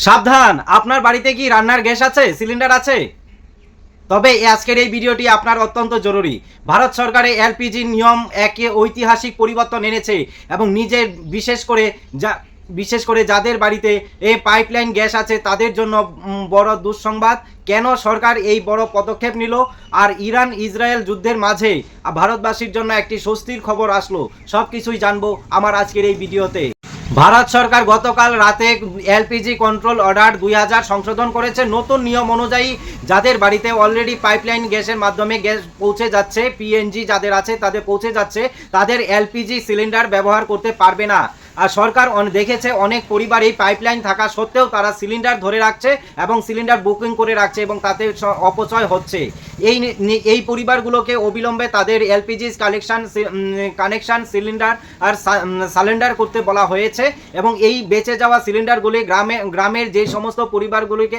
সাবধান, আপনার বাড়িতে কি রান্নার গ্যাস আছে, সিলিন্ডার আছে? তবে আজকের এই ভিডিওটি আপনার অত্যন্ত জরুরি। ভারত সরকারের এলপিজি নিয়ম একে ঐতিহাসিক পরিবর্তন এনেছে এবং নিজের বিশেষ করে যাদের বাড়িতে এই পাইপলাইন গ্যাস আছে তাদের জন্য বড় দুঃসংবাদ। কেন সরকার এই বড় পদক্ষেপ নিল, আর ইরান ইসরায়েল যুদ্ধের মাঝে ভারতবাসীর জন্য একটি স্বস্তির খবর আসলো, সব কিছুই জানবো আমার আজকের এই ভিডিওতে। ভারত সরকার গতকাল রাতে এলপিজি কন্ট্রোল অর্ডার 2000 সংশোধন করেছে। নতুন নিয়ম অনুযায়ী যাদের বাড়িতে অলরেডি পাইপলাইন গ্যাসের মাধ্যমে গ্যাস পৌঁছে যাচ্ছে, পিএনজি যাদের আছে তাদের পৌঁছে যাচ্ছে, তাদের এলপিজি সিলিন্ডার ব্যবহার করতে পারবে না। আর সরকার দেখেছে অনেক পরিবার এই পাইপলাইন থাকা সত্ত্বেও তারা সিলিন্ডার ধরে রাখছে এবং সিলিন্ডার বুকিং করে রাখছে এবং তাতে অপচয় হচ্ছে। এই পরিবারগুলোকে অবিলম্বে তাদের এলপিজি কানেকশন সিলিন্ডার আর সালেন্ডার করতে বলা হয়েছে এবং এই বেঁচে যাওয়া সিলিন্ডারগুলি গ্রামের যে সমস্ত পরিবারগুলিকে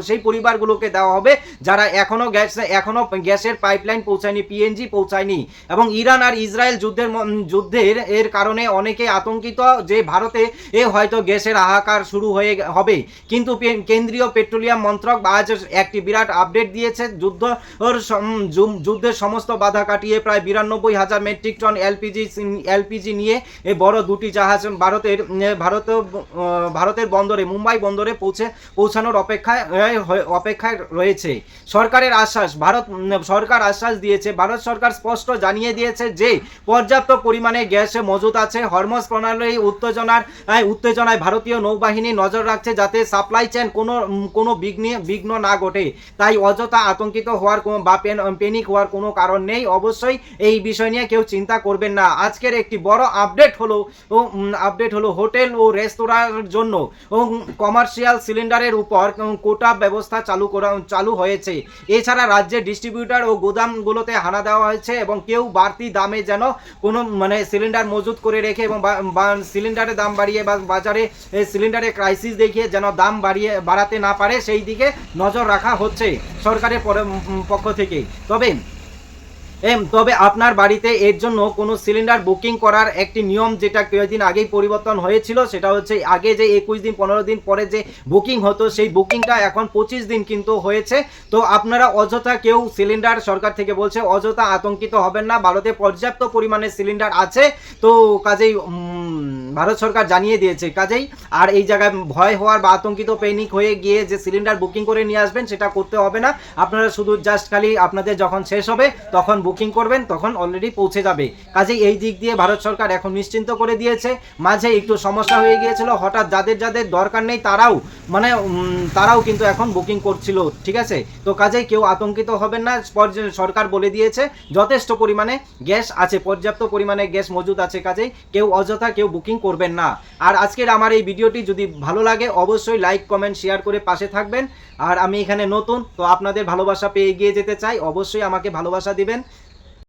সেই পরিবারগুলোকে দেওয়া হবে যারা এখনও গ্যাসের পাইপলাইন পৌঁছায়নি, পিএনজি পৌঁছায়নি। এবং ইরান আর ইসরায়েল যুদ্ধের কারণে অনেকে আতঙ্কিত যে ভারতে হয়তো গ্যাসের হাহাকার শুরু হবে, কিন্তু কেন্দ্রীয় পেট্রোলিয়াম মন্ত্রক আজ একটি বিরাট আপডেট দিয়েছে। যুদ্ধের সমস্ত বাধা কাটিয়ে প্রায় 92,000 মেট্রিক টন এলপিজি নিয়ে বড় দুটি জাহাজ ভারতের বন্দরে, মুম্বাই বন্দরে পৌঁছানোর অপেক্ষায় রয়েছে। সরকার আশ্বাস দিয়েছে, ভারত সরকার স্পষ্ট জানিয়ে দিয়েছে যে পর্যাপ্ত পরিমাণে গ্যাস মজুদ আছে। হরমুজ প্রণালীর উত্তেজনায় ভারতীয় নৌবাহিনী নজর রাখছে যাতে সাপ্লাই চেন কোনো বিঘ্ন না ঘটে। তাই অযথা আতঙ্কিত হওয়ার বা প্যানিক হওয়ার কোনো কারণ নেই। অবশ্যই এই বিষয় নিয়ে কেউ চিন্তা করবেন না। আজকের একটি বড় আপডেট হলো হোটেল ও রেস্তোরাঁর জন্য কমার্শিয়াল সিলিন্ডারের উপর কোটা ব্যবস্থা চালু হয়েছে। এছাড়া রাজ্যের ডিস্ট্রিবিউটর ও গোদামগুলোতে হানা দেওয়া হয়েছে এবং কেউ বাড়তি দামে যেন কোনো সিলিন্ডার মজুত করে রেখে এবং সিলিন্ডারের দাম বাড়িয়ে বা বাজারে সিলিন্ডারের ক্রাইসিস দেখিয়ে যেন দাম বাড়াতে না পারে সেই দিকে নজর রাখা হচ্ছে সরকারের পক্ষ থেকে। তবে আপনার বাড়িতে এর জন্য কোনো সিলিন্ডার বুকিং করার একটি নিয়ম যেটা কয়েকদিন আগেই পরিবর্তন হয়েছিল, সেটা হচ্ছে আগে যে 21 দিন 15 দিন পরে যে বুকিং হতো সেই বুকিংটা এখন 25 দিন কিন্তু হয়েছে। তো আপনারা অযথা কেউ সিলিন্ডার, সরকার থেকে বলছে অযথা আতঙ্কিত হবেন না, ভারতে পর্যাপ্ত পরিমাণে সিলিন্ডার আছে। তো কাজেই ভারত সরকার জানিয়ে দিয়েছে, কাজেই আর এই জায়গায় ভয় হওয়ার বা আতঙ্কিত প্যানিক হয়ে গিয়ে যে সিলিন্ডার বুকিং করে নিয়ে আসবেন সেটা করতে হবে না। আপনারা শুধু জাস্ট খালি আপনাদের যখন শেষ হবে তখন বুকিং করবেন, তখন অলরেডি পৌঁছে যাবে। কাজেই এই দিক দিয়ে ভারত সরকার এখন নিশ্চিন্ত করে দিয়েছে। মাঝে একটু সমস্যা হয়ে গিয়েছিল, হঠাৎ যাদের দরকার নেই তারাও কিন্তু এখন বুকিং করছিল, ঠিক আছে? তো কাজেই কেউ আতঙ্কিত হবেন না। সরকার বলে দিয়েছে যথেষ্ট পরিমাণে গ্যাস আছে, পর্যাপ্ত পরিমাণে গ্যাস মজুদ আছে, কাজেই অযথা কেউ বুকিং করবেন না। আর আজকের আমার এই ভিডিওটি যদি ভালো লাগে অবশ্যই লাইক, কমেন্ট, শেয়ার করে পাশে থাকবেন। আর আমি এখানে নতুন, তো আপনাদের ভালোবাসা পেয়ে এগিয়ে যেতে চাই, অবশ্যই আমাকে ভালোবাসা দিবেন।